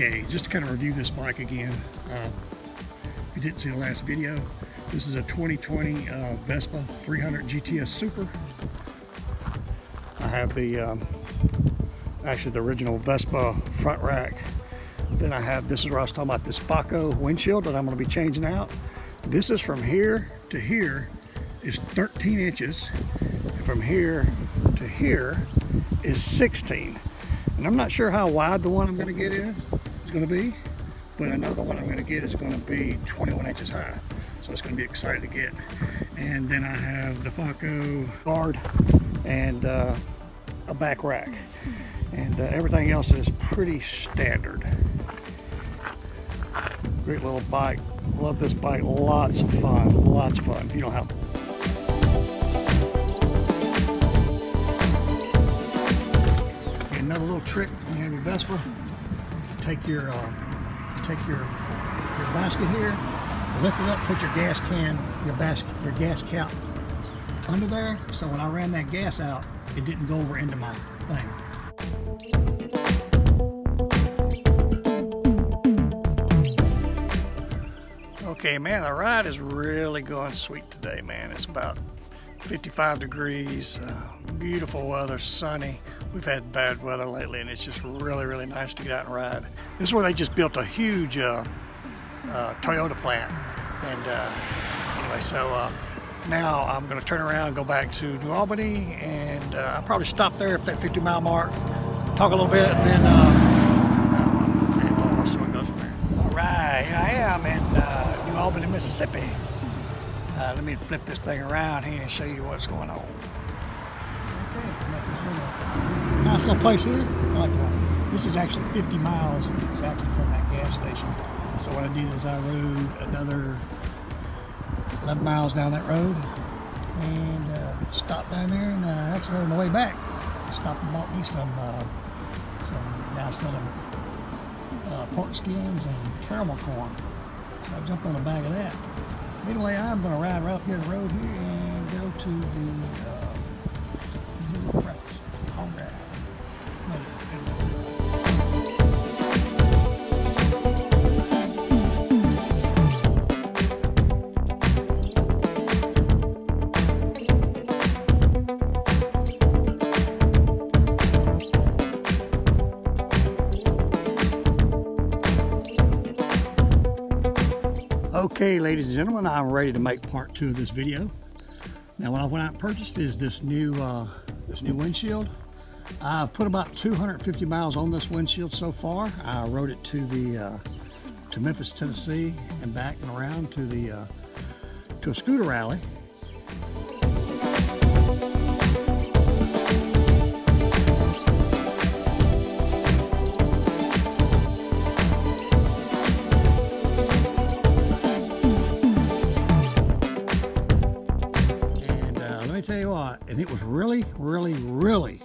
Okay, just to kind of review this bike again, if you didn't see the last video, this is a 2020 Vespa 300 GTS Super. I have the, actually the original Vespa front rack. Then I have, this is where I was talking about this Faco windshield that I'm going to be changing out. This is from here to here is 13 inches. And from here to here is 16. And I'm not sure how wide the one I'm going to get is going to be, but I know the one I'm going to get is going to be 21 inches high. So it's going to be exciting to get. And then I have the Faco guard and a back rack. And everything else is pretty standard. Great little bike. Love this bike. Lots of fun. Lots of fun. If you don't have another little trick when you have your Vespa, take your basket here, lift it up, put your gas can, your gas cap under there, so when I ran that gas out, it didn't go over into my thing. Okay, man, the ride is really going sweet today, man. It's about 55 degrees, beautiful weather, sunny. We've had bad weather lately, and it's just really, really nice to get out and ride. This is where they just built a huge Toyota plant. And anyway, so now I'm going to turn around and go back to New Albany, and I'll probably stop there at that 50-mile mark, talk a little bit, and then we'll see what goes from there. All right, here I am in New Albany, Mississippi. Let me flip this thing around here and show you what's going on. Nice little place here. I like that. This is actually 50 miles exactly from that gas station. So what I did is I rode another 11 miles down that road and stopped down there, and actually on the way back, I stopped and bought me some guys selling pork skins and caramel corn. So I jumped on the bag of that. Anyway, I'm going to ride right up here the road here and go to the little breakfast. Home ride. Okay, ladies and gentlemen, I'm ready to make part 2 of this video. Now, what I went out and purchased is this new windshield. I've put about 250 miles on this windshield so far. I rode it to Memphis, Tennessee, and back and around to a scooter rally. Tell you what, and it was really, really, really,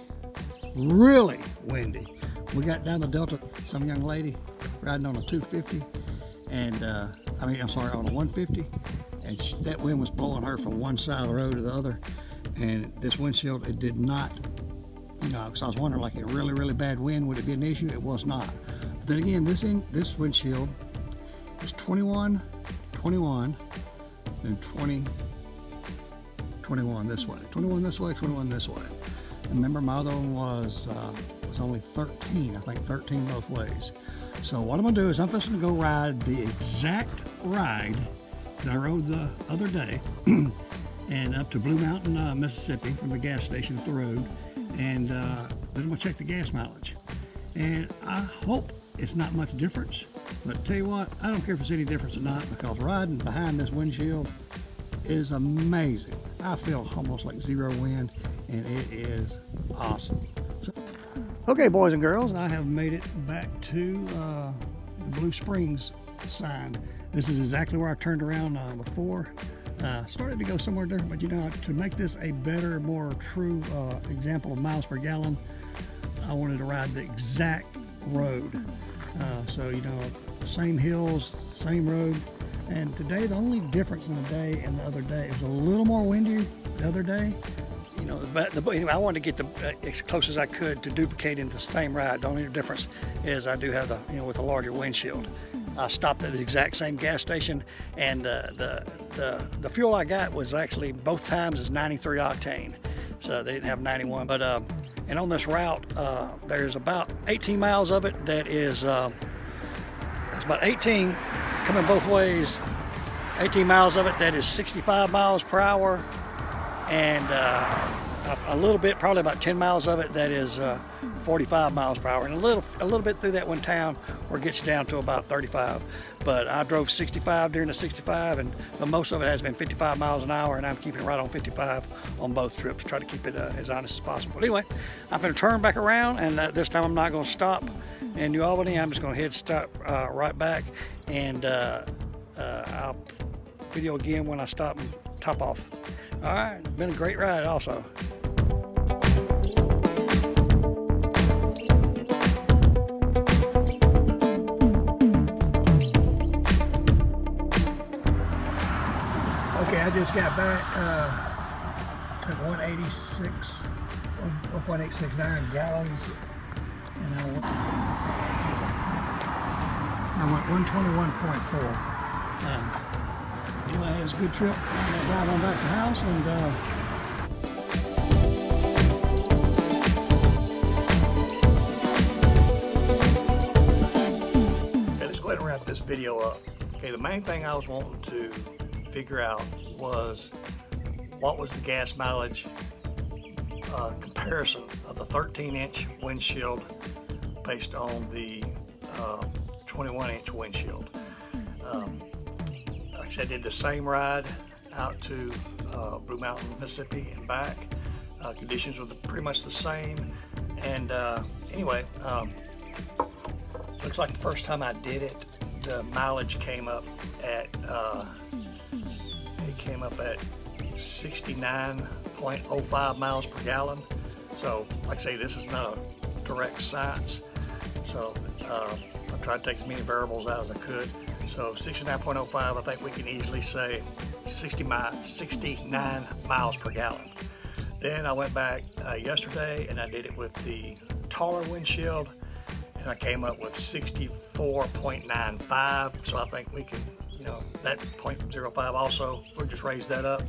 really windy. We got down the Delta, some young lady riding on a 250, and I'm sorry, on a 150, and that wind was blowing her from one side of the road to the other, and this windshield, it did not, because I was wondering, like, a really, really bad wind, would it be an issue? It was not. But then again, this windshield is 21, 21, then 20, 21 this way, 21 this way, 21 this way. And remember, my other one was only 13, I think 13 both ways. So what I'm gonna do is I'm just gonna go ride the exact ride that I rode the other day and up to Blue Mountain, Mississippi from the gas station up the road. And then I'm gonna check the gas mileage. And I hope it's not much difference, but tell you what, I don't care if it's any difference or not, because riding behind this windshield is amazing. I feel almost like zero wind, and it is awesome. Okay, boys and girls, I have made it back to the Blue Springs sign. This is exactly where I turned around before. Started to go somewhere different, but to make this a better, more true example of miles per gallon, I wanted to ride the exact road. So, same hills, same road. And today, the only difference in the day and the other day, it was a little more windy the other day. you know, anyway, I wanted to get as close as I could to duplicating the same ride. The only difference is I do have the, you know, with a larger windshield. I stopped at the exact same gas station, and the fuel I got was actually both times is 93 octane, so they didn't have 91. But and on this route, there's about 18 miles of it that is that's about 18 coming both ways. 18 miles of it that is 65 miles per hour, and a little bit, probably about 10 miles of it that is 45 miles per hour, and a little bit through that one town where it gets you down to about 35. But I drove 65 during the 65, but most of it has been 55 miles an hour, and I'm keeping it right on 55 on both trips. Try to keep it as honest as possible. But anyway, I'm going to turn back around, and this time I'm not going to stop in New Albany. I'm just going to stop right back, and I'll video again when I stop and top off. All right, been a great ride also. Okay, I just got back, took 1.869 gallons, and I went 121.4. Anyway, it was a good trip. I'm gonna drive on back to the house, and okay, let's go ahead and wrap this video up. Okay, the main thing I was wanting to figure out was what was the gas mileage comparison of the 13-inch windshield based on the 21-inch windshield. Like I said, I did the same ride out to Blue Mountain, Mississippi and back. Conditions were pretty much the same, and anyway, looks like the first time I did it, the mileage came up at 69.05 miles per gallon. So like I say, this is not a direct science, so I tried to take as many variables out as I could. So 69.05, I think we can easily say 69 miles per gallon. Then I went back yesterday and I did it with the taller windshield, and I came up with 64.95. So I think we can, you know, that 0.05 also, we'll just raise that up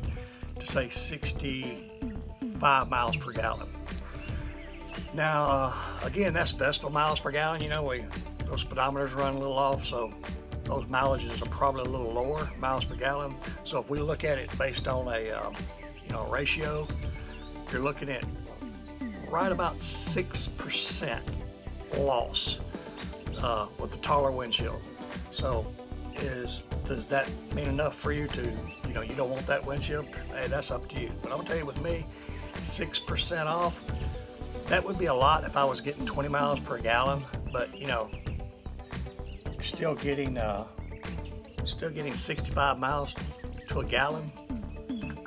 to say 65 miles per gallon. Now, again, that's Vespa miles per gallon. You know, those speedometers run a little off, so those mileages are probably a little lower, miles per gallon. So if we look at it based on a you know, ratio, you're looking at right about 6% loss with the taller windshield. So does that mean enough for you to, you know, you don't want that windshield? Hey, that's up to you. But I'm gonna tell you, with me, 6% off, that would be a lot if I was getting 20 miles per gallon. But you know, still getting 65 miles to a gallon.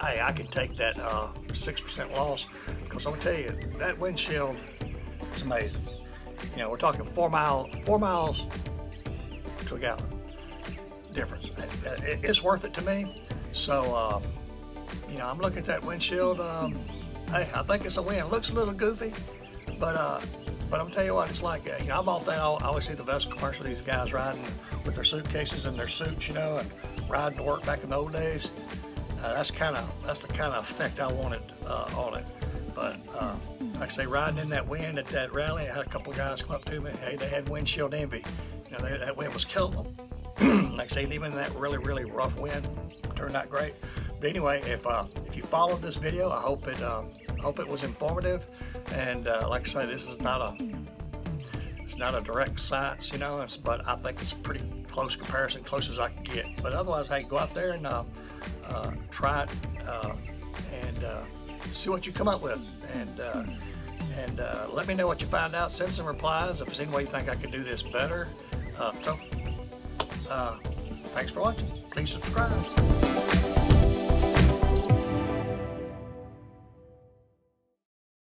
Hey, I can take that 6% loss, because I'm gonna tell you, that windshield is amazing. You know, we're talking 4 miles to a gallon difference. It's worth it to me. So you know, I'm looking at that windshield. Hey, I think it's a win. It looks a little goofy, but I'm tell you what, it's like, you know, I bought that. I always see the Vespa commercial, these guys riding with their suitcases and their suits, you know, and riding to work back in the old days. That's the kind of effect I wanted on it. But like I say, riding in that wind at that rally, I had a couple of guys come up to me. Hey, they had windshield envy. You know, that wind was killing them. Like I say, even that really rough wind turned out great. But anyway, if you followed this video, I hope it was informative. And like I say, this is not a direct science, you know, but I think it's a pretty close comparison, close as I can get. But otherwise, hey, go out there and try it and see what you come up with, and let me know what you find out. Send some replies if there's any way you think I could do this better. Thanks for watching. Please subscribe.